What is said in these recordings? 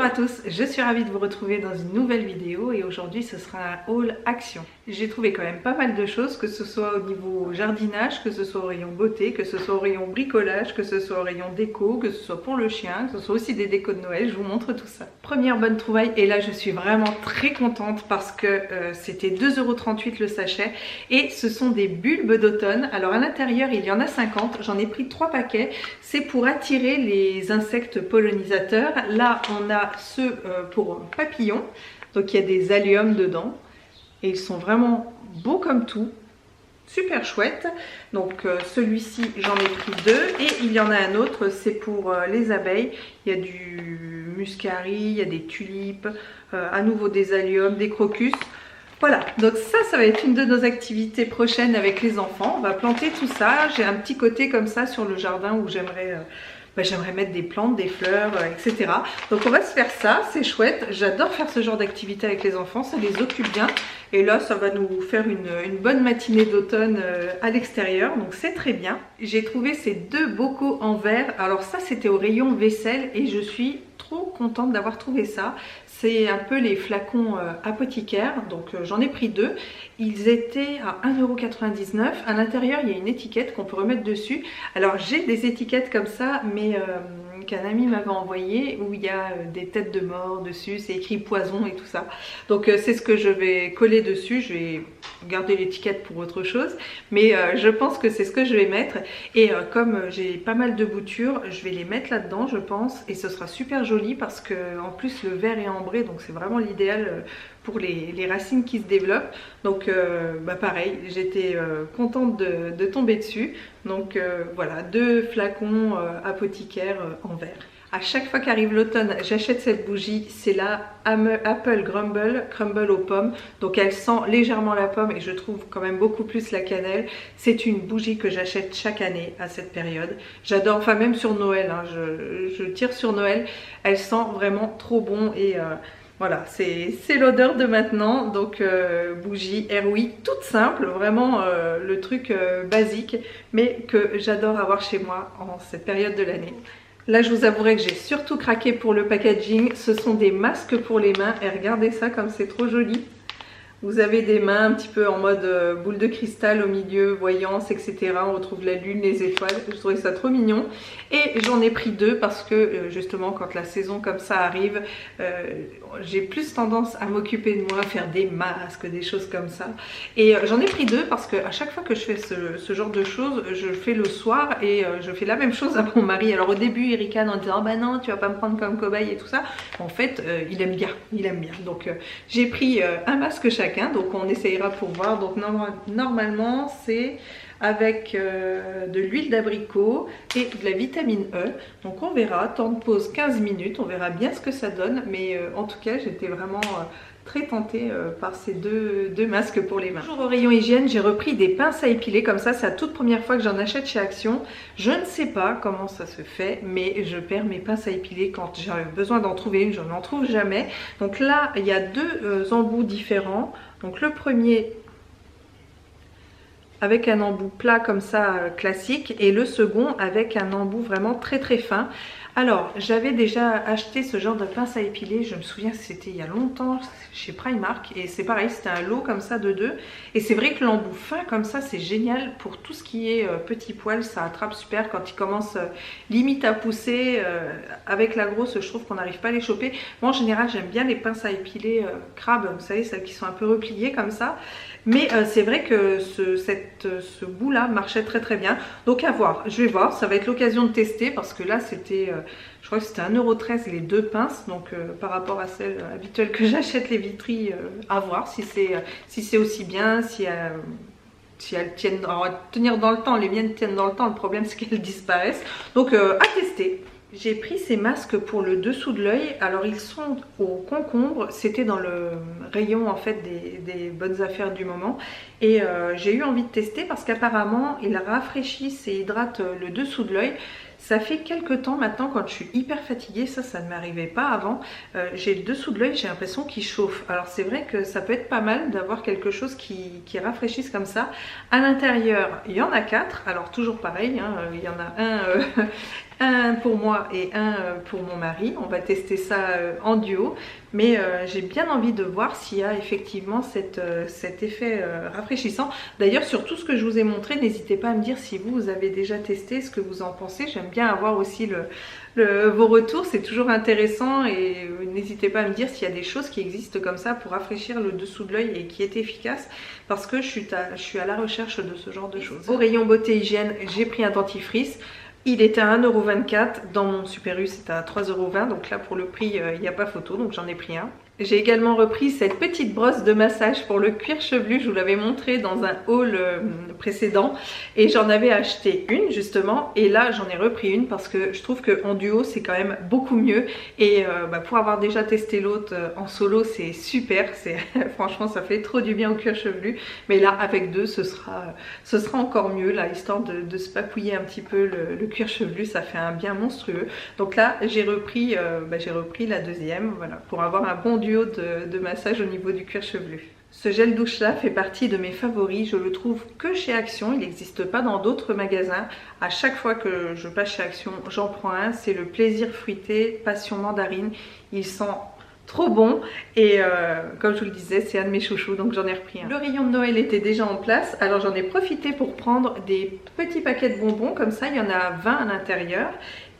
à tous, je suis ravie de vous retrouver dans une nouvelle vidéo et aujourd'hui ce sera un haul action. J'ai trouvé quand même pas mal de choses, que ce soit au niveau jardinage, que ce soit au rayon beauté, que ce soit au rayon bricolage, que ce soit au rayon déco, que ce soit pour le chien, que ce soit aussi des décos de Noël, je vous montre tout ça. Première bonne trouvaille et là je suis vraiment très contente parce que c'était 2,38 € le sachet et ce sont des bulbes d'automne. Alors à l'intérieur il y en a 50, j'en ai pris 3 paquets, c'est pour attirer les insectes pollinisateurs. Là on a ceux pour papillons, donc il y a des alliums dedans et ils sont vraiment beaux comme tout, super chouette. Donc celui-ci j'en ai pris 2 et il y en a un autre, c'est pour les abeilles. Il y a du muscari, il y a des tulipes, à nouveau des alliums, des crocus. Voilà, donc ça va être une de nos activités prochaines avec les enfants. On va planter tout ça. J'ai un petit côté comme ça sur le jardin où j'aimerais mettre des plantes, des fleurs, etc. Donc on va se faire ça, c'est chouette. J'adore faire ce genre d'activité avec les enfants, ça les occupe bien. Et là, ça va nous faire une bonne matinée d'automne à l'extérieur, donc c'est très bien. J'ai trouvé ces 2 bocaux en verre. Alors ça, c'était au rayon vaisselle et je suis trop contente d'avoir trouvé ça. C'est un peu les flacons apothicaires, donc j'en ai pris 2. Ils étaient à 1,99 €. À l'intérieur, il y a une étiquette qu'on peut remettre dessus. Alors j'ai des étiquettes comme ça, mais qu'un ami m'avait envoyé, où il y a des têtes de mort dessus, c'est écrit poison et tout ça. Donc c'est ce que je vais coller dessus. Je vais garder l'étiquette pour autre chose, mais je pense que c'est ce que je vais mettre. Et comme j'ai pas mal de boutures, je vais les mettre là-dedans, je pense, et ce sera super joli parce que en plus le verre est ambré, donc c'est vraiment l'idéal pour les racines qui se développent. Donc pareil, j'étais contente de tomber dessus. Donc voilà, 2 flacons apothicaires en verre. À chaque fois qu'arrive l'automne, j'achète cette bougie. C'est la Apple Crumble aux pommes. Donc elle sent légèrement la pomme et je trouve quand même beaucoup plus la cannelle. C'est une bougie que j'achète chaque année à cette période. J'adore, enfin même sur Noël, hein, je tire sur Noël. Elle sent vraiment trop bon et voilà, c'est l'odeur de maintenant. Donc bougie Airwick, toute simple, vraiment le truc basique, mais que j'adore avoir chez moi en cette période de l'année. Là, je vous avouerai que j'ai surtout craqué pour le packaging. Ce sont des masques pour les mains. Et regardez ça comme c'est trop joli. Vous avez des mains un petit peu en mode boule de cristal au milieu, voyance, etc. On retrouve la lune, les étoiles. Je trouvais ça trop mignon. Et j'en ai pris 2 parce que justement quand la saison comme ça arrive, j'ai plus tendance à m'occuper de moi, faire des masques, des choses comme ça. Et j'en ai pris 2 parce que à chaque fois que je fais ce genre de choses, je le fais le soir et je fais la même chose à mon mari. Alors au début il ricane en disant bah non tu vas pas me prendre comme cobaye et tout ça. En fait il aime bien, Donc j'ai pris un masque chacun. Donc on essayera pour voir. Donc normalement c'est avec de l'huile d'abricot et de la vitamine E. Donc on verra, temps de pause 15 minutes, on verra bien ce que ça donne. Mais en tout cas j'étais vraiment très tentée par ces deux masques pour les mains. Toujours au rayon hygiène, j'ai repris des pinces à épiler comme ça. C'est la toute première fois que j'en achète chez Action. Je ne sais pas comment ça se fait, mais je perds mes pinces à épiler quand j'ai besoin d'en trouver une. Je n'en trouve jamais. Donc là, il y a 2 embouts différents. Donc le premier avec un embout plat comme ça classique et le second avec un embout vraiment très très fin. Alors j'avais déjà acheté ce genre de pince à épiler, je me souviens c'était il y a longtemps chez Primark et c'est pareil, c'était un lot comme ça de 2 et c'est vrai que l'embout fin comme ça c'est génial pour tout ce qui est petits poils, ça attrape super quand ils commencent limite à pousser. Avec la grosse je trouve qu'on n'arrive pas à les choper. Moi en général j'aime bien les pinces à épiler crabe, vous savez celles qui sont un peu repliées comme ça, mais c'est vrai que ce bout là marchait très très bien. Donc à voir, je vais voir, ça va être l'occasion de tester parce que là c'était je crois que c'était 1,13 € les 2 pinces. Donc par rapport à celles habituelles que j'achète les Vitry, à voir si c'est aussi bien, si elles tiennent, alors, tenir dans le temps. Les miennes tiennent dans le temps, le problème c'est qu'elles disparaissent. Donc à tester. J'ai pris ces masques pour le dessous de l'œil. Alors ils sont au concombre, c'était dans le rayon en fait des bonnes affaires du moment. Et j'ai eu envie de tester parce qu'apparemment ils rafraîchissent et hydratent le dessous de l'œil. Ça fait quelques temps maintenant quand je suis hyper fatiguée, ça ne m'arrivait pas avant, j'ai le dessous de l'œil, j'ai l'impression qu'il chauffe. Alors c'est vrai que ça peut être pas mal d'avoir quelque chose qui rafraîchisse comme ça. À l'intérieur, il y en a 4, alors toujours pareil, hein, il y en a un Un pour moi et un pour mon mari. On va tester ça en duo, mais j'ai bien envie de voir s'il y a effectivement cet effet rafraîchissant. D'ailleurs, sur tout ce que je vous ai montré, n'hésitez pas à me dire si vous avez déjà testé, ce que vous en pensez. J'aime bien avoir aussi vos retours, c'est toujours intéressant, et n'hésitez pas à me dire s'il y a des choses qui existent comme ça pour rafraîchir le dessous de l'œil et qui est efficace, parce que je suis à la recherche de ce genre de choses. Au rayon beauté hygiène, j'ai pris un dentifrice. Il était à 1,24 €, dans mon Super U c'était à 3,20 €, donc là pour le prix il n'y a pas photo, donc j'en ai pris un. J'ai également repris cette petite brosse de massage pour le cuir chevelu, je vous l'avais montré dans un haul précédent, et j'en avais acheté une justement, et là j'en ai repris une parce que je trouve qu'en duo c'est quand même beaucoup mieux, et pour avoir déjà testé l'autre en solo c'est super, franchement ça fait trop du bien au cuir chevelu, mais là avec deux ce sera encore mieux, là, histoire de se papouiller un petit peu le cuir chevelu, ça fait un bien monstrueux. Donc là j'ai repris la deuxième, voilà, pour avoir un bon duo de massage au niveau du cuir chevelu. Ce gel douche là fait partie de mes favoris, je le trouve que chez Action, il n'existe pas dans d'autres magasins. À chaque fois que je passe chez Action, j'en prends un, c'est le Plaisir Fruité Passion Mandarine. Il sent trop bon, et comme je vous le disais, c'est un de mes chouchous, donc j'en ai repris un. Le rayon de Noël était déjà en place, alors j'en ai profité pour prendre des petits paquets de bonbons, comme ça il y en a 20 à l'intérieur,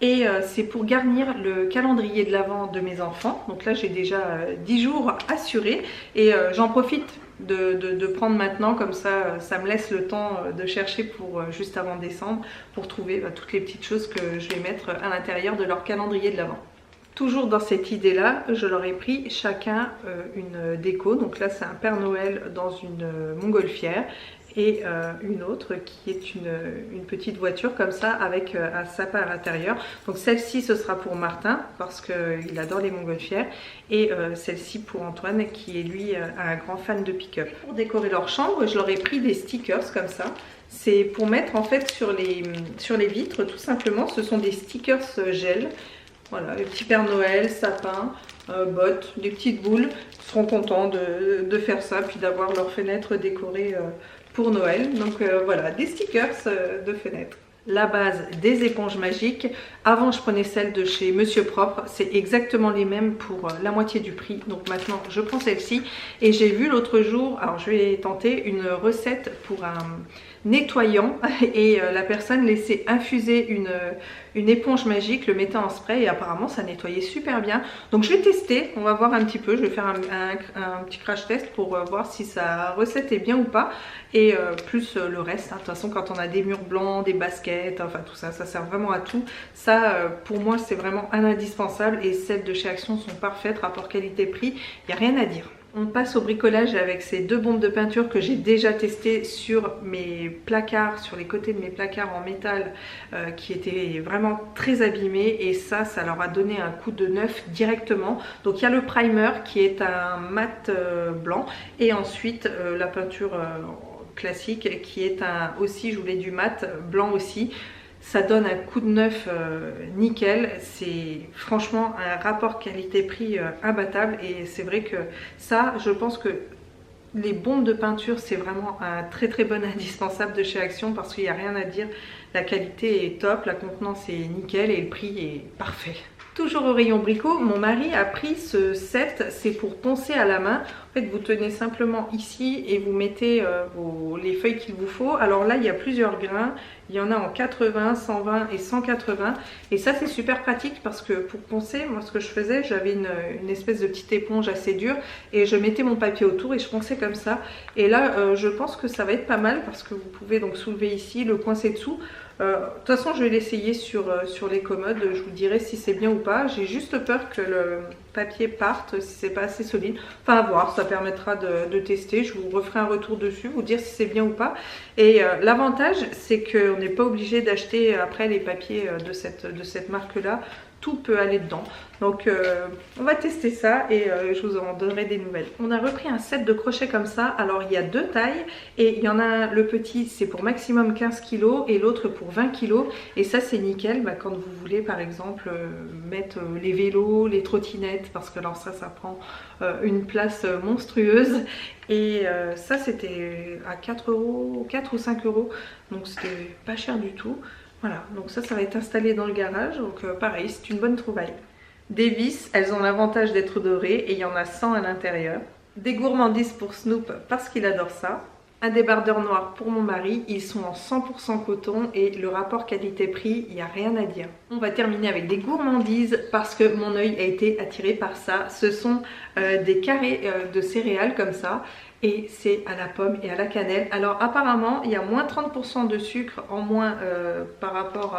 et c'est pour garnir le calendrier de l'Avent de mes enfants. Donc là j'ai déjà 10 jours assurés, et j'en profite de prendre maintenant, comme ça ça me laisse le temps de chercher pour juste avant décembre, pour trouver toutes les petites choses que je vais mettre à l'intérieur de leur calendrier de l'Avent. Toujours dans cette idée-là, je leur ai pris chacun une déco. Donc là, c'est un Père Noël dans une montgolfière, et une autre qui est une petite voiture comme ça avec un sapin à l'intérieur. Donc celle-ci, ce sera pour Martin parce qu'il adore les montgolfières, et celle-ci pour Antoine qui est lui un grand fan de pick-up. Pour décorer leur chambre, je leur ai pris des stickers comme ça. C'est pour mettre en fait sur les vitres, tout simplement. Ce sont des stickers gel. Voilà, les petits Père Noël, sapin, bottes, des petites boules. Ils seront contents de faire ça, puis d'avoir leur fenêtre décorée pour Noël. Donc voilà, des stickers de fenêtre. La base des éponges magiques. Avant, je prenais celle de chez Monsieur Propre. C'est exactement les mêmes pour la moitié du prix. Donc maintenant, je prends celle-ci. Et j'ai vu l'autre jour, alors je vais tenter une recette pour un nettoyant, et la personne laissait infuser une éponge magique, le mettait en spray, et apparemment ça nettoyait super bien. Donc je vais tester, on va voir un petit peu, je vais faire un petit crash test pour voir si sa recette est bien ou pas, et plus le reste, hein. De toute façon quand on a des murs blancs, des baskets, enfin tout ça, ça sert vraiment à tout. Ça pour moi c'est vraiment un indispensable, et celles de chez Action sont parfaites, rapport qualité-prix, il n'y a rien à dire. On passe au bricolage avec ces deux bombes de peinture que j'ai déjà testées sur mes placards, sur les côtés de mes placards en métal qui étaient vraiment très abîmés, et ça leur a donné un coup de neuf directement. Donc il y a le primer qui est un mat blanc, et ensuite la peinture classique qui est aussi, je voulais du mat blanc aussi. Ça donne un coup de neuf nickel, c'est franchement un rapport qualité-prix imbattable, et c'est vrai que ça, je pense que les bombes de peinture c'est vraiment un très très bon indispensable de chez Action, parce qu'il n'y a rien à dire, la qualité est top, la contenance est nickel, et le prix est parfait. Toujours au rayon brico, mon mari a pris ce set, c'est pour poncer à la main. En fait, vous tenez simplement ici et vous mettez les feuilles qu'il vous faut. Alors là, il y a plusieurs grains. Il y en a en 80, 120 et 180. Et ça, c'est super pratique parce que pour poncer, moi, ce que je faisais, j'avais une espèce de petite éponge assez dure et je mettais mon papier autour et je ponçais comme ça. Et là, je pense que ça va être pas mal parce que vous pouvez donc soulever ici, le coincer dessous. De toute façon, je vais l'essayer sur les commodes, je vous dirai si c'est bien ou pas. J'ai juste peur que le papier parte si c'est pas assez solide. Enfin, à voir, ça permettra de tester. Je vous referai un retour dessus, vous dire si c'est bien ou pas. Et l'avantage, c'est qu'on n'est pas obligé d'acheter après les papiers de cette marque-là. Tout peut aller dedans. Donc on va tester ça, et je vous en donnerai des nouvelles. On a repris un set de crochets comme ça. Alors il y a deux tailles, et il y en a le petit, c'est pour maximum 15 kg, et l'autre pour 20 kg. Et ça c'est nickel quand vous voulez par exemple mettre les vélos, les trottinettes, parce que alors ça prend une place monstrueuse. Et ça c'était à 4 € 4 ou 5 €, donc c'était pas cher du tout. Voilà, donc ça va être installé dans le garage, donc pareil, c'est une bonne trouvaille. Des vis, elles ont l'avantage d'être dorées et il y en a 100 à l'intérieur. Des gourmandises pour Snoop parce qu'il adore ça. Un débardeur noir pour mon mari, ils sont en 100% coton et le rapport qualité-prix, il n'y a rien à dire. On va terminer avec des gourmandises parce que mon œil a été attiré par ça. Ce sont des carrés de céréales comme ça et c'est à la pomme et à la cannelle. Alors apparemment, il y a moins 30% de sucre en moins par rapport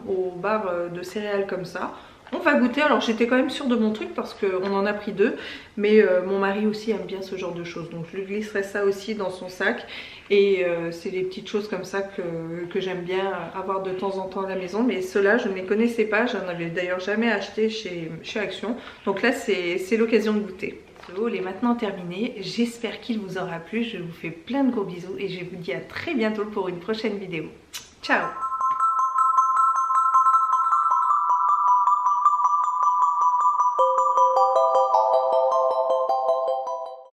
aux barres de céréales comme ça. On va goûter, alors j'étais quand même sûre de mon truc parce qu'on en a pris 2, mais mon mari aussi aime bien ce genre de choses, donc je lui glisserai ça aussi dans son sac. Et c'est des petites choses comme ça que j'aime bien avoir de temps en temps à la maison, mais ceux-là je ne les connaissais pas, j'en avais d'ailleurs jamais acheté chez Action, donc là c'est l'occasion de goûter. Ce haul est maintenant terminé, j'espère qu'il vous aura plu, je vous fais plein de gros bisous et je vous dis à très bientôt pour une prochaine vidéo. Ciao!